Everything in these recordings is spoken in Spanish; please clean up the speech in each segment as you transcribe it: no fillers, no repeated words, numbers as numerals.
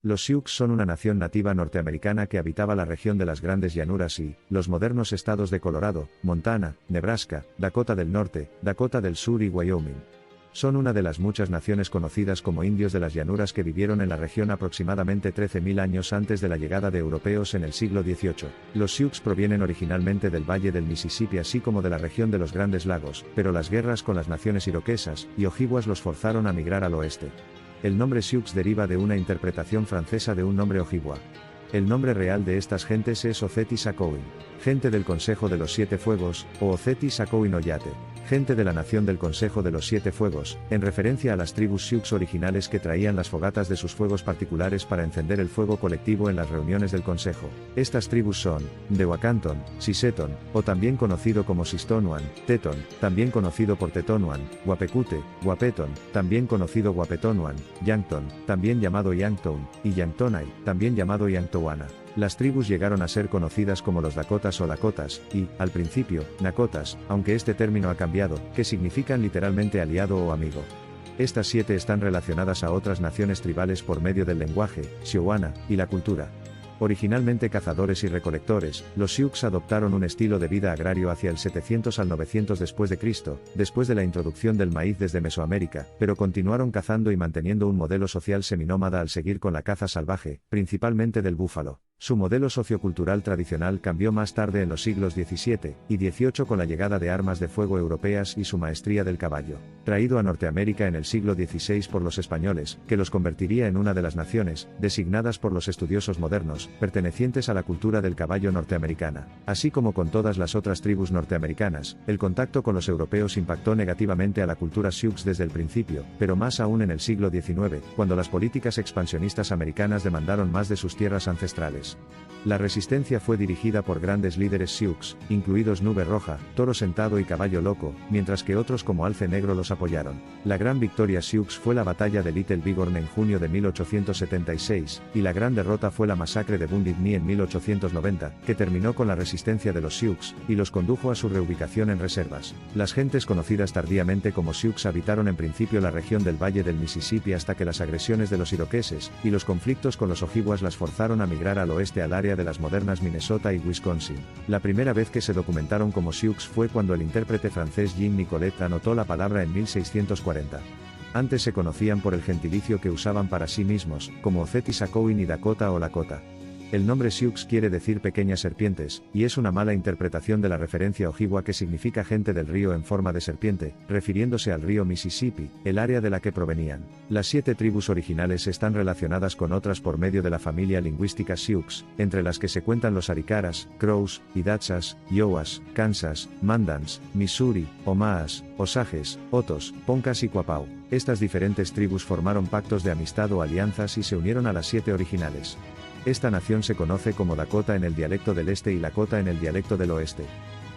Los Sioux son una nación nativa norteamericana que habitaba la región de las Grandes Llanuras y los modernos estados de Colorado, Montana, Nebraska, Dakota del Norte, Dakota del Sur y Wyoming. Son una de las muchas naciones conocidas como indios de las llanuras que vivieron en la región aproximadamente 13.000 años antes de la llegada de europeos en el siglo XVIII. Los Sioux provienen originalmente del Valle del Mississippi así como de la región de los Grandes Lagos, pero las guerras con las naciones iroquesas y ojibwas los forzaron a migrar al oeste. El nombre Sioux deriva de una interpretación francesa de un nombre ojibwa. El nombre real de estas gentes es Oceti-Sakowin, gente del Consejo de los Siete Fuegos, o Oceti-Sakowin-Oyate, gente de la Nación del Consejo de los Siete Fuegos, en referencia a las tribus Sioux originales que traían las fogatas de sus fuegos particulares para encender el fuego colectivo en las reuniones del Consejo. Estas tribus son, Dewakanton, Siseton, o también conocido como Sistonuan, Teton, también conocido por Tetonuan, Wapekute, Wapeton, también conocido Wapetonuan, Yankton, también llamado Yankton, y Yanktonai, también llamado Yanktowana. Las tribus llegaron a ser conocidas como los Dakotas o Dakotas, y, al principio, Nakotas, aunque este término ha cambiado, que significan literalmente aliado o amigo. Estas 7 están relacionadas a otras naciones tribales por medio del lenguaje, Siouana, y la cultura. Originalmente cazadores y recolectores, los Sioux adoptaron un estilo de vida agrario hacia el 700 al 900 después de Cristo, después de la introducción del maíz desde Mesoamérica, pero continuaron cazando y manteniendo un modelo social seminómada al seguir con la caza salvaje, principalmente del búfalo. Su modelo sociocultural tradicional cambió más tarde en los siglos XVII y XVIII con la llegada de armas de fuego europeas y su maestría del caballo, traído a Norteamérica en el siglo XVI por los españoles, que los convertiría en una de las naciones, designadas por los estudiosos modernos, pertenecientes a la cultura del caballo norteamericana. Así como con todas las otras tribus norteamericanas, el contacto con los europeos impactó negativamente a la cultura Sioux desde el principio, pero más aún en el siglo XIX, cuando las políticas expansionistas americanas demandaron más de sus tierras ancestrales. La resistencia fue dirigida por grandes líderes Sioux, incluidos Nube Roja, Toro Sentado y Caballo Loco, mientras que otros como Alce Negro los apoyaron. La gran victoria Sioux fue la batalla de Little Bighorn en junio de 1876, y la gran derrota fue la masacre de Wounded Knee en 1890, que terminó con la resistencia de los Sioux, y los condujo a su reubicación en reservas. Las gentes conocidas tardíamente como Sioux habitaron en principio la región del Valle del Mississippi hasta que las agresiones de los iroqueses, y los conflictos con los ojibwas las forzaron a migrar al oeste al área de las modernas Minnesota y Wisconsin. La primera vez que se documentaron como Sioux fue cuando el intérprete francés Jean Nicolet anotó la palabra en 1640. Antes se conocían por el gentilicio que usaban para sí mismos, como Oceti-Sakowin y Dakota o Lakota. El nombre Sioux quiere decir pequeñas serpientes, y es una mala interpretación de la referencia ojibwa que significa gente del río en forma de serpiente, refiriéndose al río Mississippi, el área de la que provenían. Las 7 tribus originales están relacionadas con otras por medio de la familia lingüística Sioux, entre las que se cuentan los Arikaras, Crows, Hidachas, Iowas, Kansas, Mandans, Missouri, Omaas, Osages, Otos, Poncas y Quapaw. Estas diferentes tribus formaron pactos de amistad o alianzas y se unieron a las 7 originales. Esta nación se conoce como Dakota en el dialecto del este y Lakota en el dialecto del oeste.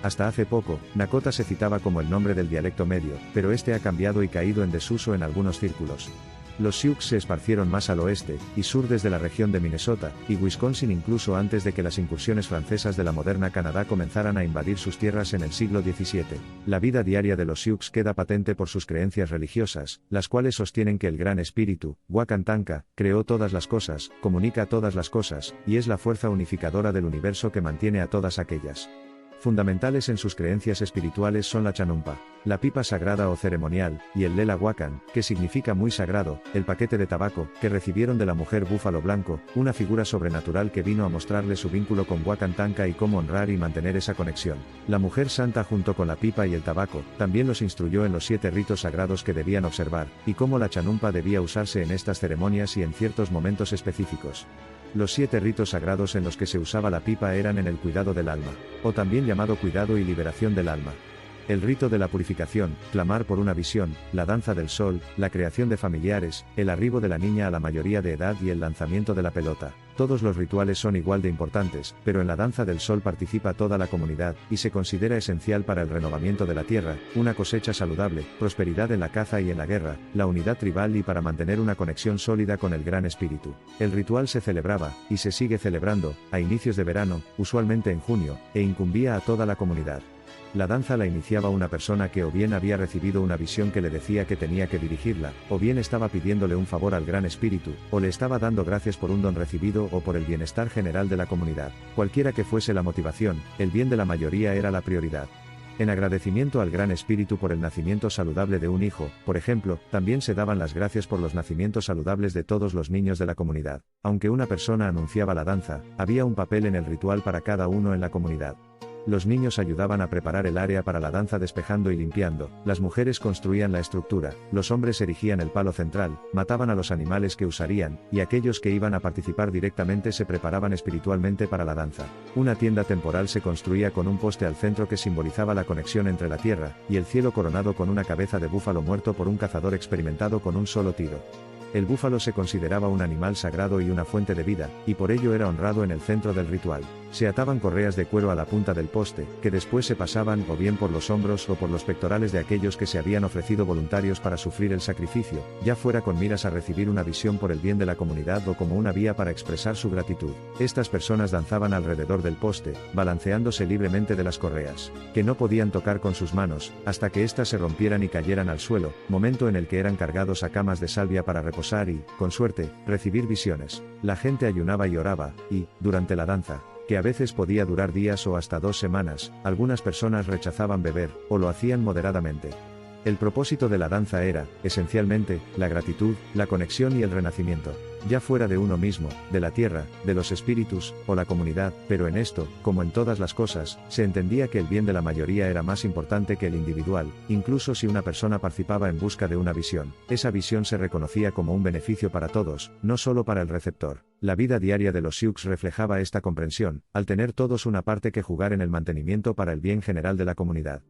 Hasta hace poco, Nakota se citaba como el nombre del dialecto medio, pero este ha cambiado y caído en desuso en algunos círculos. Los Sioux se esparcieron más al oeste y sur desde la región de Minnesota y Wisconsin incluso antes de que las incursiones francesas de la moderna Canadá comenzaran a invadir sus tierras en el siglo XVII. La vida diaria de los Sioux queda patente por sus creencias religiosas, las cuales sostienen que el Gran Espíritu, Wakantanka, creó todas las cosas, comunica todas las cosas, y es la fuerza unificadora del universo que mantiene a todas aquellas. Fundamentales en sus creencias espirituales son la chanumpa, la pipa sagrada o ceremonial, y el lela wakan, que significa muy sagrado, el paquete de tabaco, que recibieron de la mujer búfalo blanco, una figura sobrenatural que vino a mostrarle su vínculo con Wakantanka y cómo honrar y mantener esa conexión. La mujer santa junto con la pipa y el tabaco, también los instruyó en los 7 ritos sagrados que debían observar, y cómo la chanumpa debía usarse en estas ceremonias y en ciertos momentos específicos. Los 7 ritos sagrados en los que se usaba la pipa eran en el cuidado del alma, o también llamado cuidado y liberación del alma. El rito de la purificación, clamar por una visión, la danza del sol, la creación de familiares, el arribo de la niña a la mayoría de edad y el lanzamiento de la pelota. Todos los rituales son igual de importantes, pero en la danza del sol participa toda la comunidad, y se considera esencial para el renovamiento de la tierra, una cosecha saludable, prosperidad en la caza y en la guerra, la unidad tribal y para mantener una conexión sólida con el Gran Espíritu. El ritual se celebraba, y se sigue celebrando, a inicios de verano, usualmente en junio, e incumbía a toda la comunidad. La danza la iniciaba una persona que o bien había recibido una visión que le decía que tenía que dirigirla, o bien estaba pidiéndole un favor al Gran Espíritu, o le estaba dando gracias por un don recibido o por el bienestar general de la comunidad. Cualquiera que fuese la motivación, el bien de la mayoría era la prioridad. En agradecimiento al Gran Espíritu por el nacimiento saludable de un hijo, por ejemplo, también se daban las gracias por los nacimientos saludables de todos los niños de la comunidad. Aunque una persona anunciaba la danza, había un papel en el ritual para cada uno en la comunidad. Los niños ayudaban a preparar el área para la danza despejando y limpiando, las mujeres construían la estructura, los hombres erigían el palo central, mataban a los animales que usarían, y aquellos que iban a participar directamente se preparaban espiritualmente para la danza. Una tienda temporal se construía con un poste al centro que simbolizaba la conexión entre la tierra y el cielo coronado con una cabeza de búfalo muerto por un cazador experimentado con un solo tiro. El búfalo se consideraba un animal sagrado y una fuente de vida, y por ello era honrado en el centro del ritual. Se ataban correas de cuero a la punta del poste, que después se pasaban o bien por los hombros o por los pectorales de aquellos que se habían ofrecido voluntarios para sufrir el sacrificio, ya fuera con miras a recibir una visión por el bien de la comunidad o como una vía para expresar su gratitud. Estas personas danzaban alrededor del poste, balanceándose libremente de las correas, que no podían tocar con sus manos, hasta que éstas se rompieran y cayeran al suelo, momento en el que eran cargados a camas de salvia para reposar y, con suerte, recibir visiones. La gente ayunaba y oraba, y, durante la danza, que a veces podía durar días o hasta 2 semanas, algunas personas rechazaban beber, o lo hacían moderadamente. El propósito de la danza era, esencialmente, la gratitud, la conexión y el renacimiento, ya fuera de uno mismo, de la tierra, de los espíritus, o la comunidad, pero en esto, como en todas las cosas, se entendía que el bien de la mayoría era más importante que el individual, incluso si una persona participaba en busca de una visión. Esa visión se reconocía como un beneficio para todos, no solo para el receptor. La vida diaria de los Sioux reflejaba esta comprensión, al tener todos una parte que jugar en el mantenimiento para el bien general de la comunidad.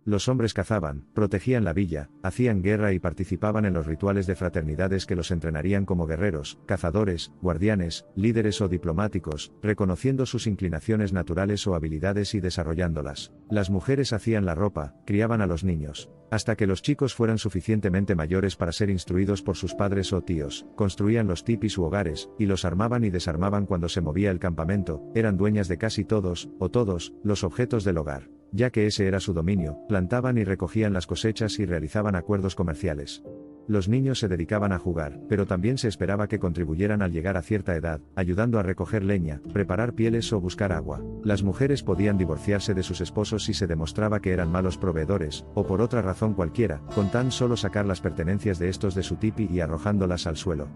Los hombres cazaban, protegían la villa, hacían guerra y participaban en los rituales de fraternidades que los entrenarían como guerreros, cazadores, guardianes, líderes o diplomáticos, reconociendo sus inclinaciones naturales o habilidades y desarrollándolas. Las mujeres hacían la ropa, criaban a los niños, hasta que los chicos fueran suficientemente mayores para ser instruidos por sus padres o tíos, construían los tipis u hogares, y los armaban y desarmaban cuando se movía el campamento, eran dueñas de casi todos, o todos, los objetos del hogar. Ya que ese era su dominio, plantaban y recogían las cosechas y realizaban acuerdos comerciales. Los niños se dedicaban a jugar, pero también se esperaba que contribuyeran al llegar a cierta edad, ayudando a recoger leña, preparar pieles o buscar agua. Las mujeres podían divorciarse de sus esposos si se demostraba que eran malos proveedores, o por otra razón cualquiera, con tan solo sacar las pertenencias de estos de su tipi y arrojándolas al suelo.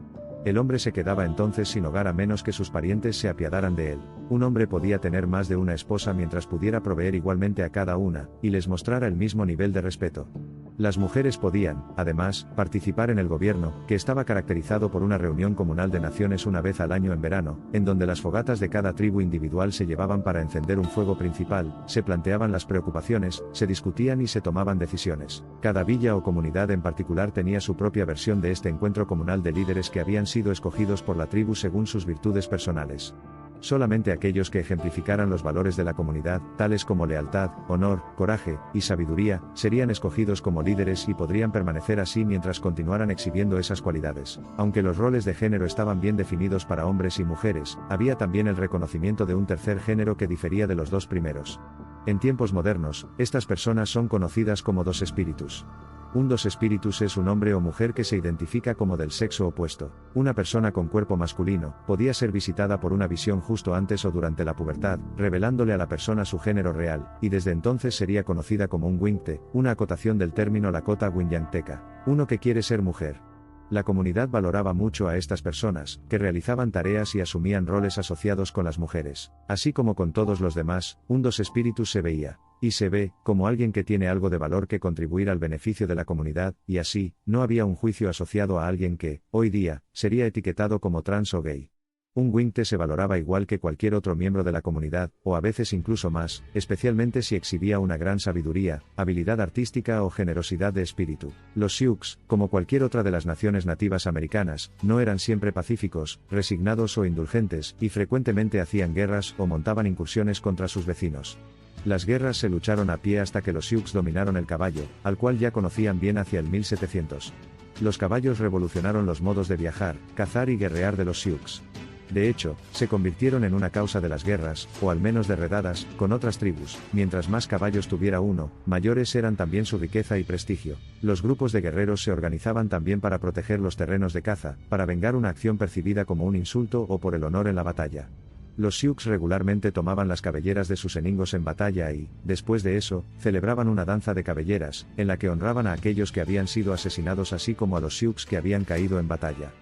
El hombre se quedaba entonces sin hogar a menos que sus parientes se apiadaran de él. Un hombre podía tener más de una esposa mientras pudiera proveer igualmente a cada una, y les mostrara el mismo nivel de respeto. Las mujeres podían, además, participar en el gobierno, que estaba caracterizado por una reunión comunal de naciones una vez al año en verano, en donde las fogatas de cada tribu individual se llevaban para encender un fuego principal, se planteaban las preocupaciones, se discutían y se tomaban decisiones. Cada villa o comunidad en particular tenía su propia versión de este encuentro comunal de líderes que habían sido escogidos por la tribu según sus virtudes personales. Solamente aquellos que ejemplificaran los valores de la comunidad, tales como lealtad, honor, coraje y sabiduría, serían escogidos como líderes y podrían permanecer así mientras continuaran exhibiendo esas cualidades. Aunque los roles de género estaban bien definidos para hombres y mujeres, había también el reconocimiento de un tercer género que difería de los dos primeros. En tiempos modernos, estas personas son conocidas como dos espíritus. Un dos espíritus es un hombre o mujer que se identifica como del sexo opuesto. Una persona con cuerpo masculino podía ser visitada por una visión justo antes o durante la pubertad, revelándole a la persona su género real, y desde entonces sería conocida como un wingte, una acotación del término Lakota Winyanteca, uno que quiere ser mujer. La comunidad valoraba mucho a estas personas, que realizaban tareas y asumían roles asociados con las mujeres. Así como con todos los demás, un dos espíritus se veía, y se ve, como alguien que tiene algo de valor que contribuir al beneficio de la comunidad, y así, no había un juicio asociado a alguien que, hoy día, sería etiquetado como trans o gay. Un wingte se valoraba igual que cualquier otro miembro de la comunidad, o a veces incluso más, especialmente si exhibía una gran sabiduría, habilidad artística o generosidad de espíritu. Los Sioux, como cualquier otra de las naciones nativas americanas, no eran siempre pacíficos, resignados o indulgentes, y frecuentemente hacían guerras o montaban incursiones contra sus vecinos. Las guerras se lucharon a pie hasta que los Sioux dominaron el caballo, al cual ya conocían bien hacia el 1700. Los caballos revolucionaron los modos de viajar, cazar y guerrear de los Sioux. De hecho, se convirtieron en una causa de las guerras, o al menos de redadas, con otras tribus. Mientras más caballos tuviera uno, mayores eran también su riqueza y prestigio. Los grupos de guerreros se organizaban también para proteger los terrenos de caza, para vengar una acción percibida como un insulto o por el honor en la batalla. Los Sioux regularmente tomaban las cabelleras de sus enemigos en batalla y, después de eso, celebraban una danza de cabelleras, en la que honraban a aquellos que habían sido asesinados así como a los Sioux que habían caído en batalla.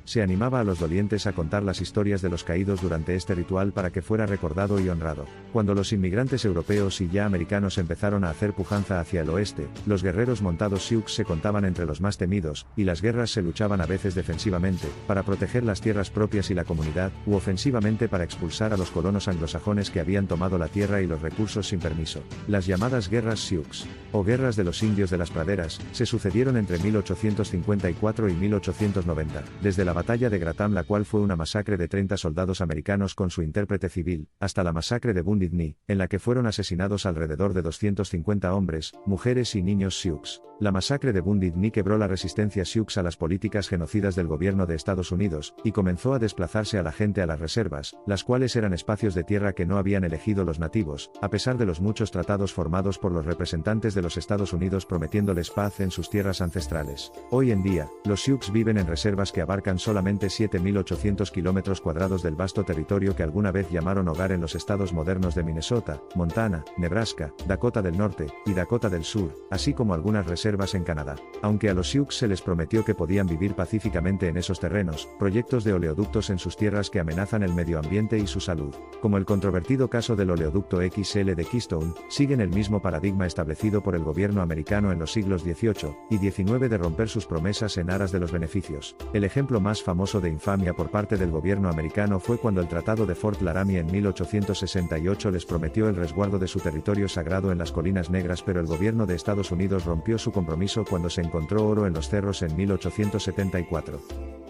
Se animaba a los dolientes a contar las historias de los caídos durante este ritual para que fuera recordado y honrado. Cuando los inmigrantes europeos y ya americanos empezaron a hacer pujanza hacia el oeste, los guerreros montados Sioux se contaban entre los más temidos, y las guerras se luchaban a veces defensivamente, para proteger las tierras propias y la comunidad, u ofensivamente para expulsar a los colonos anglosajones que habían tomado la tierra y los recursos sin permiso. Las llamadas guerras Sioux, o guerras de los indios de las praderas, se sucedieron entre 1854 y 1890, desde la batalla de Grantham, la cual fue una masacre de 30 soldados americanos con su intérprete civil, hasta la masacre de Wounded Knee, en la que fueron asesinados alrededor de 250 hombres, mujeres y niños Sioux. La masacre de Wounded Knee quebró la resistencia Sioux a las políticas genocidas del gobierno de Estados Unidos, y comenzó a desplazarse a la gente a las reservas, las cuales eran espacios de tierra que no habían elegido los nativos, a pesar de los muchos tratados formados por los representantes de los Estados Unidos prometiéndoles paz en sus tierras ancestrales. Hoy en día, los Sioux viven en reservas que abarcan solamente 7.800 kilómetros cuadrados del vasto territorio que alguna vez llamaron hogar en los estados modernos de Minnesota, Montana, Nebraska, Dakota del Norte, y Dakota del Sur, así como algunas reservas en Canadá. Aunque a los Sioux se les prometió que podían vivir pacíficamente en esos terrenos, proyectos de oleoductos en sus tierras que amenazan el medio ambiente y su salud, como el controvertido caso del oleoducto XL de Keystone, siguen el mismo paradigma establecido por el gobierno americano en los siglos XVIII y XIX de romper sus promesas en aras de los beneficios. El ejemplo más famoso de infamia por parte del gobierno americano fue cuando el Tratado de Fort Laramie en 1868 les prometió el resguardo de su territorio sagrado en las Colinas Negras, pero el gobierno de Estados Unidos rompió su compromiso cuando se encontró oro en los cerros en 1874.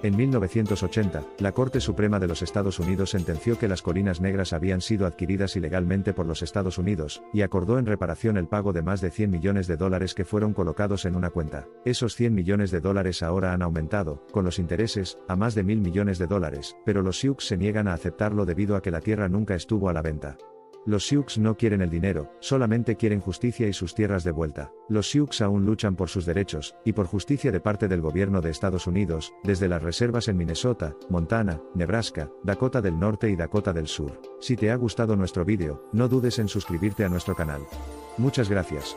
En 1980, la Corte Suprema de los Estados Unidos sentenció que las Colinas Negras habían sido adquiridas ilegalmente por los Estados Unidos, y acordó en reparación el pago de más de $100 millones que fueron colocados en una cuenta. Esos $100 millones ahora han aumentado, con los intereses, a más de $1.000 millones, pero los Sioux se niegan a aceptarlo debido a que la tierra nunca estuvo a la venta. Los Sioux no quieren el dinero, solamente quieren justicia y sus tierras de vuelta. Los Sioux aún luchan por sus derechos, y por justicia de parte del gobierno de Estados Unidos, desde las reservas en Minnesota, Montana, Nebraska, Dakota del Norte y Dakota del Sur. Si te ha gustado nuestro vídeo, no dudes en suscribirte a nuestro canal. Muchas gracias.